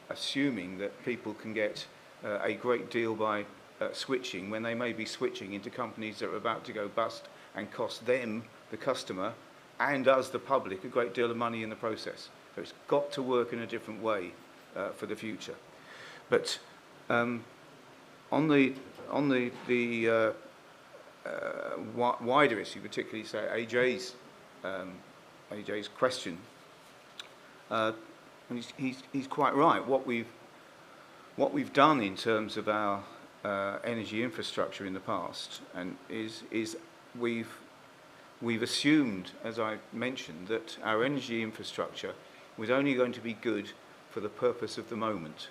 S2: assuming that people can get a great deal by switching, when they may be switching into companies that are about to go bust and cost them, the customer, and us, the public, a great deal of money in the process. So it's got to work in a different way for the future. But on the wider issue, particularly say AJ's question, and he's quite right. What we've done in terms of our energy infrastructure in the past, and is we've assumed, as I mentioned, that our energy infrastructure was only going to be good for the purpose of the moment,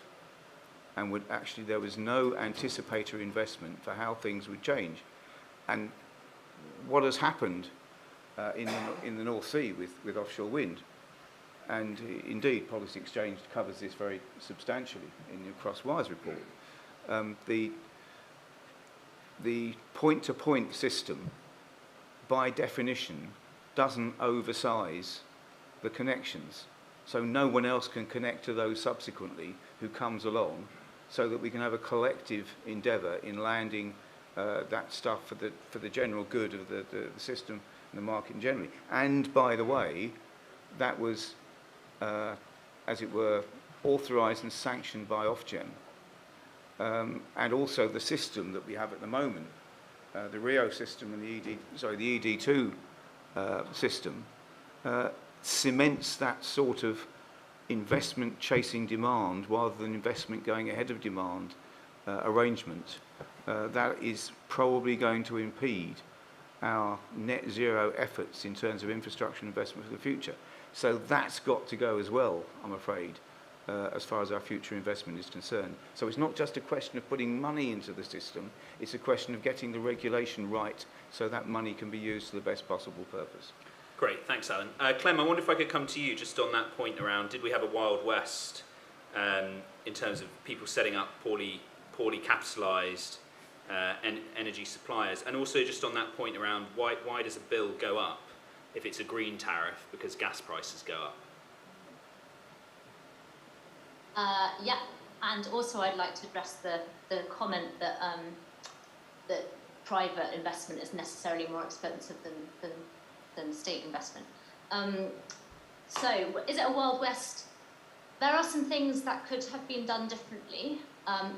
S2: and there was no anticipatory investment for how things would change. And what has happened in the North Sea with offshore wind, and indeed Policy Exchange covers this very substantially in the Cross-Wires report, the point-to-point system, by definition, doesn't oversize the connections. So no one else can connect to those subsequently who comes along, so that we can have a collective endeavour in landing that stuff for the general good of the system and the market generally. And by the way, that was, as it were, authorised and sanctioned by Ofgem. And also the system that we have at the moment, the Rio system and the ED2 system, cements that sort of investment chasing demand rather than investment going ahead of demand arrangement. That is probably going to impede our net zero efforts in terms of infrastructure investment for the future. So that's got to go as well, I'm afraid, as far as our future investment is concerned. So it's not just a question of putting money into the system, it's a question of getting the regulation right so that money can be used to the best possible purpose.
S1: Great, thanks, Alan. Clem, I wonder if I could come to you just on that point around, did we have a Wild West in terms of people setting up poorly capitalised energy suppliers, and also just on that point around why does a bill go up if it's a green tariff because gas prices go up?
S4: Yeah, and also I'd like to address the comment that that private investment is necessarily more expensive than state investment. So, is it a Wild West? There are some things that could have been done differently,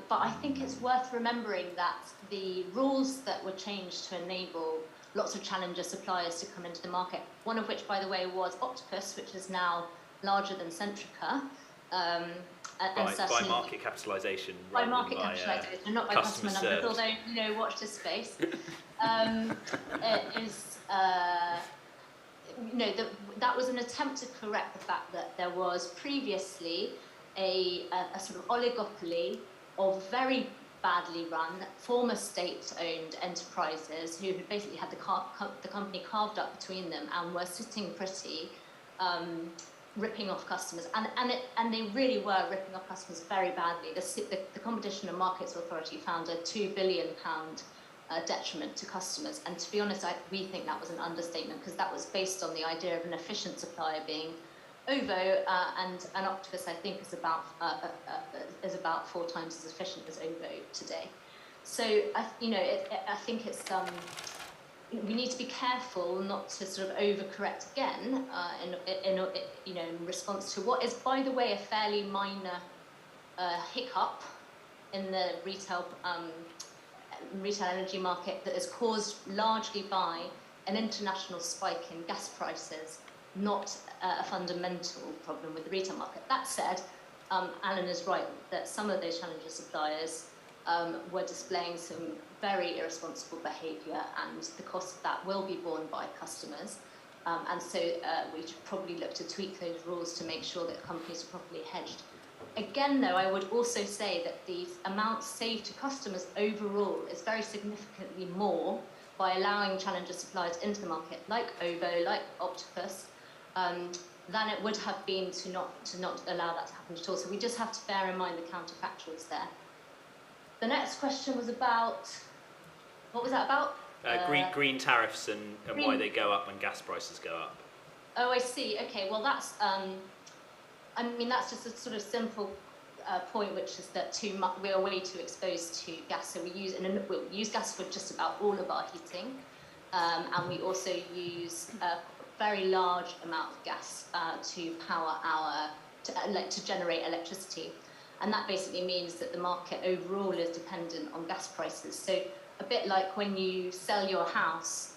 S4: but I think it's worth remembering that the rules that were changed to enable lots of challenger suppliers to come into the market, one of which, by the way, was Octopus, which is now larger than Centrica.
S1: By market capitalisation,
S4: by market capitalisation, not by customer numbers. Although watch this space. It is that was an attempt to correct the fact that there was previously a sort of oligopoly of very badly run former state-owned enterprises who had basically had the company carved up between them and were sitting pretty. Ripping off customers, and they really were ripping off customers very badly. The Competition and Markets Authority found a £2 billion detriment to customers, and to be honest, we think that was an understatement, because that was based on the idea of an efficient supplier being OVO, and Octopus, I think, is about 4 times as efficient as OVO today. So I think it's we need to be careful not to sort of overcorrect again in response to what is, by the way, a fairly minor hiccup in the retail energy market that is caused largely by an international spike in gas prices, not a fundamental problem with the retail market. That said, Alan is right that some of those challenger suppliers were displaying some very irresponsible behaviour, and the cost of that will be borne by customers. And so we should probably look to tweak those rules to make sure that companies are properly hedged. Again, though, I would also say that the amount saved to customers overall is very significantly more by allowing challenger suppliers into the market, like OVO, like Octopus, than it would have been to not allow that to happen at all. So we just have to bear in mind the counterfactuals there. The next question was about, what was that about?
S1: Green tariffs and why they go up when gas prices go up.
S4: Oh, I see. Okay, well that's, I mean, that's just a sort of simple point, which is that we are way too exposed to gas. So we'll use gas for just about all of our heating, and we also use a very large amount of gas to power to generate electricity. And that basically means that the market overall is dependent on gas prices. So a bit like when you sell your house,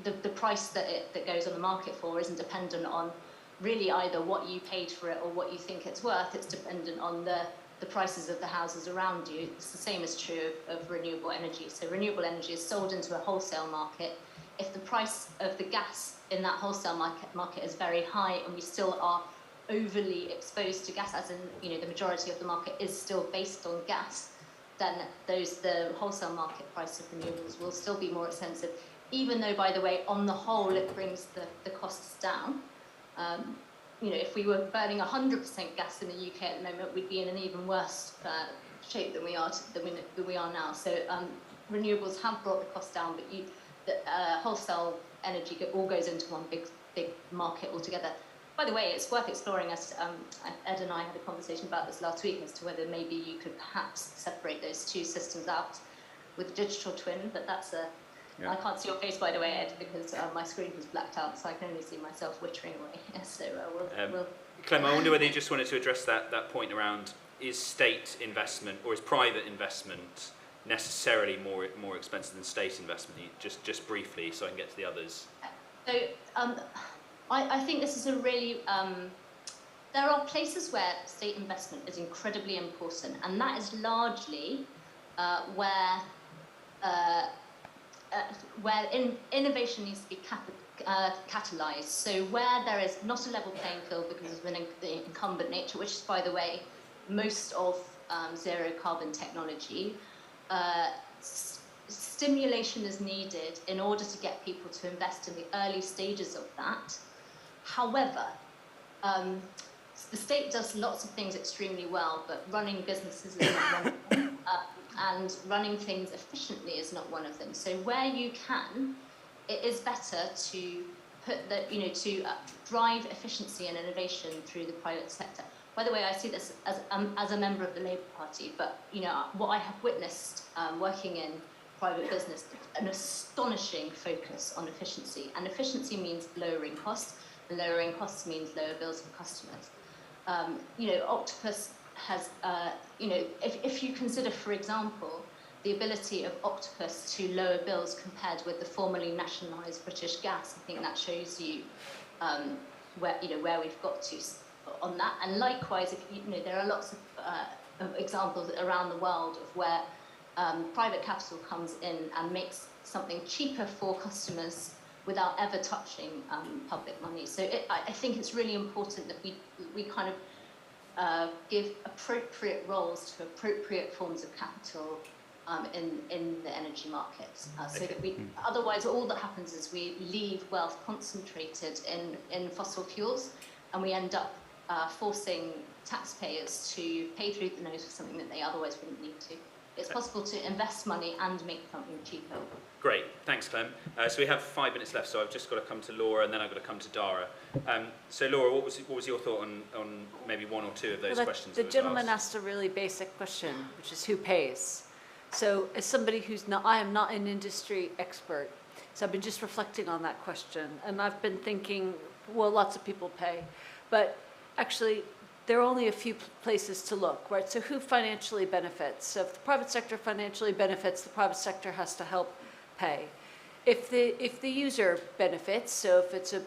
S4: the price that goes on the market for isn't dependent on really either what you paid for it or what you think it's worth. It's dependent on the prices of the houses around you. It's the same is true of renewable energy. So renewable energy is sold into a wholesale market. If the price of the gas in that wholesale market is very high, and we still are overly exposed to gas, as in, you know, the majority of the market is still based on gas, then the wholesale market price of renewables will still be more expensive, even though, by the way, on the whole, it brings the costs down. You know, if we were burning 100% gas in the UK at the moment, we'd be in an even worse shape than we are now. So renewables have brought the cost down, but wholesale energy all goes into one big market altogether. By the way, it's worth exploring, as Ed and I had a conversation about this last week, as to whether maybe you could perhaps separate those two systems out with digital twin, but that's a... Yeah. I can't see your face, by the way, Ed, because my screen was blacked out, so I can only see myself wittering away. So we'll...
S1: Clem, I wonder whether you just wanted to address that point around, is state investment or is private investment necessarily more expensive than state investment? Just briefly, so I can get to the others.
S4: So I think this is a really... there are places where state investment is incredibly important, and that is largely where innovation needs to be catalysed. So where there is not a level playing field because of the incumbent nature, which is, by the way, most of zero carbon technology, stimulation is needed in order to get people to invest in the early stages of that. However, the state does lots of things extremely well, but running businesses is not one of them. And running things efficiently is not one of them. So where you can, it is better to put to drive efficiency and innovation through the private sector. By the way, I see this as a member of the Labour Party, but what I have witnessed working in private business, an astonishing focus on efficiency, and efficiency means lowering costs, and lowering costs means lower bills for customers. Octopus has, if you consider, for example, the ability of Octopus to lower bills compared with the formerly nationalised British Gas, I think that shows you where we've got to on that. And likewise, there are lots of examples around the world of where private capital comes in and makes something cheaper for customers without ever touching public money. So I think it's really important that we kind of give appropriate roles to appropriate forms of capital in the energy markets, so that otherwise all that happens is we leave wealth concentrated in fossil fuels, and we end up forcing taxpayers to pay through the nose for something that they otherwise wouldn't need to. It's possible to invest money and make something cheaper.
S1: Great, thanks, Clem. So we have 5 minutes left, so I've just got to come to Laura, and then I've got to come to Dhara. So Laura, what was your thought on maybe one or two of those questions?
S3: The gentleman asked a really basic question, which is who pays? So as somebody I am not an industry expert, So I've been just reflecting on that question, and I've been thinking, well, lots of people pay, but actually, there are only a few places to look, right? So who financially benefits? So if the private sector financially benefits, the private sector has to help pay. If the user benefits, so if it's a,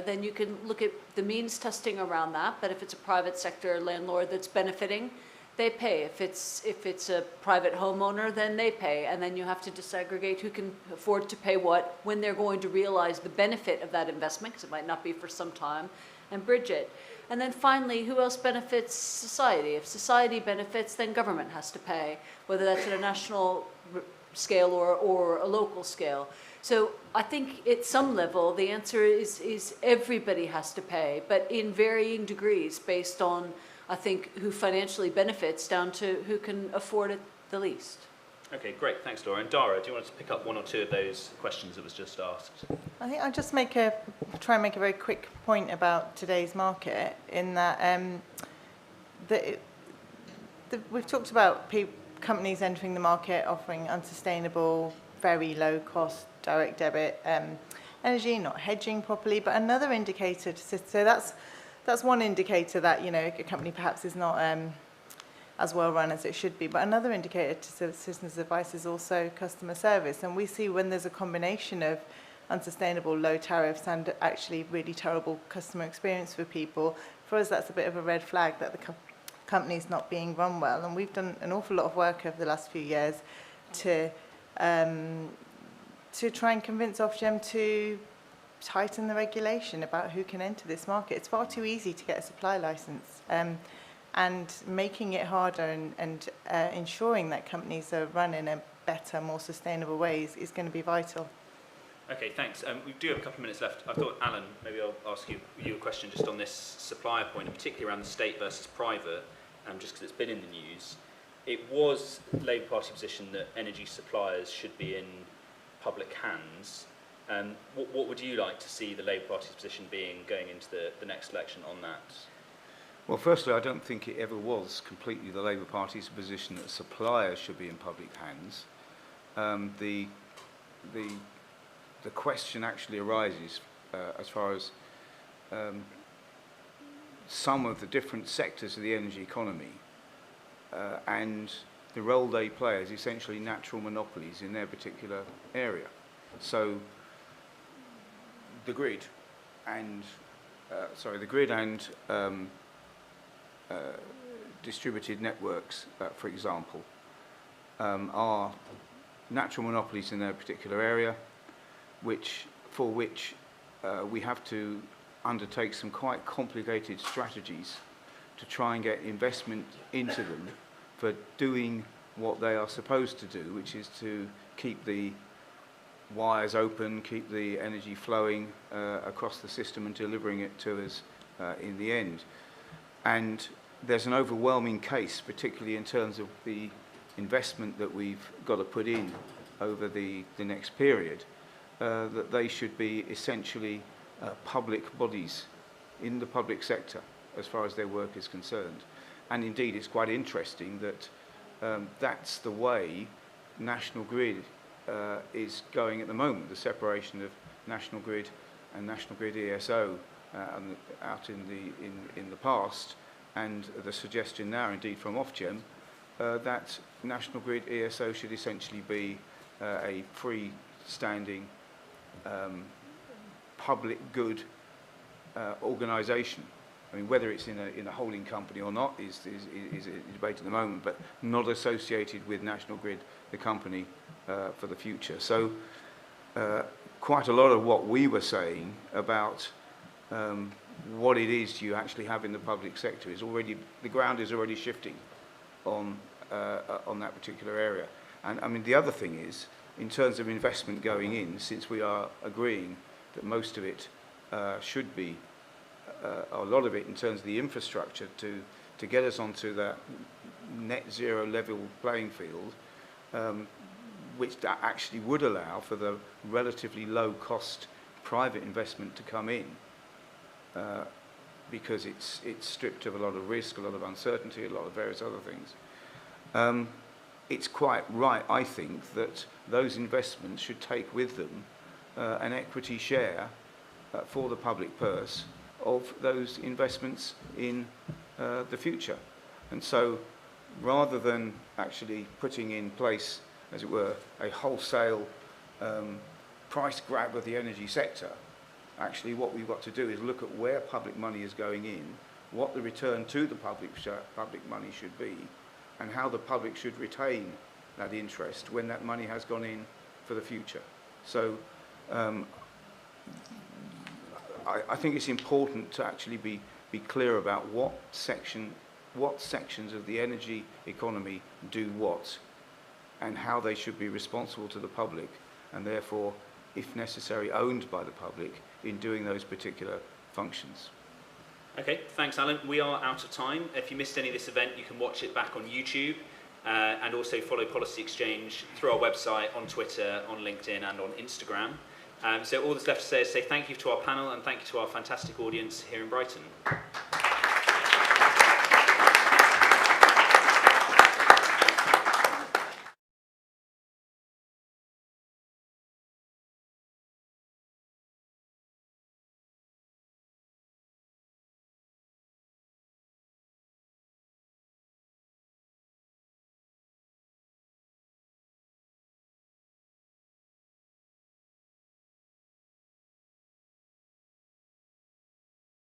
S3: then you can look at the means testing around that, but if it's a private sector landlord that's benefiting, they pay. If it's a private homeowner, then they pay, and then you have to disaggregate who can afford to pay what, when they're going to realize the benefit of that investment, because it might not be for some time, and bridge it. And then finally, who else benefits society? If society benefits, then government has to pay, whether that's at a national scale or a local scale. So I think at some level, the answer is everybody has to pay, but in varying degrees based on, I think, who financially benefits down to who can afford it the least.
S1: Okay, great. Thanks, Laura. And Dhara, do you want to pick up one or two of those questions that was just asked?
S5: I think I'll just try and make a very quick point about today's market in that we've talked about companies entering the market offering unsustainable, very low cost direct debit energy, not hedging properly, but another indicator so that's one indicator that a company perhaps is not as well run as it should be. But another indicator to citizens' advice is also customer service. And we see when there's a combination of unsustainable low tariffs and actually really terrible customer experience for people, for us that's a bit of a red flag that the company's not being run well. And we've done an awful lot of work over the last few years to try and convince Ofgem to tighten the regulation about who can enter this market. It's far too easy to get a supply license. And making it harder and ensuring that companies are run in a better, more sustainable ways is going to be vital.
S1: Okay, thanks. We do have a couple of minutes left. I thought, Alan, maybe I'll ask you a question just on this supplier point, and particularly around the state versus private, just because it's been in the news. It was Labour Party position that energy suppliers should be in public hands. What would you like to see the Labour Party's position being going into the next election on that?
S2: Well, firstly, I don't think it ever was completely the Labour Party's position that suppliers should be in public hands. The question actually arises as far as some of the different sectors of the energy economy and the role they play as essentially natural monopolies in their particular area. So the grid and distributed networks, for example, are natural monopolies in their particular area, for which we have to undertake some quite complicated strategies to try and get investment into them for doing what they are supposed to do, which is to keep the wires open, keep the energy flowing across the system and delivering it to us in the end. And there's an overwhelming case, particularly in terms of the investment that we've got to put in over the next period, that they should be essentially public bodies in the public sector as far as their work is concerned. And indeed, it's quite interesting that that's the way National Grid is going at the moment, the separation of National Grid and National Grid ESO out in the past, and the suggestion now, indeed, from Ofgem, that National Grid ESO should essentially be a freestanding public good organisation. I mean, whether it's in a holding company or not is a debate at the moment, but not associated with National Grid, the company, for the future. So quite a lot of what we were saying about what it is you actually have in the public sector is already, the ground is already shifting on that particular area. And I mean, the other thing is, in terms of investment going in, since we are agreeing that most of it should be, a lot of it in terms of the infrastructure to get us onto that net zero level playing field, which that actually would allow for the relatively low cost private investment to come in, because it's stripped of a lot of risk, a lot of uncertainty, a lot of various other things. It's quite right, I think, that those investments should take with them an equity share for the public purse of those investments in the future. And so rather than actually putting in place, as it were, a wholesale price grab of the energy sector, actually what we've got to do is look at where public money is going in, what the return to the public money should be, and how the public should retain that interest when that money has gone in for the future. So I think it's important to actually be clear about what sections of the energy economy do what, and how they should be responsible to the public, and therefore, if necessary, owned by the public in doing those particular functions.
S1: Okay, thanks Alan. We are out of time. If you missed any of this event, you can watch it back on YouTube and also follow Policy Exchange through our website, on Twitter, on LinkedIn and on Instagram. So all that's left to say is say thank you to our panel and thank you to our fantastic audience here in Brighton.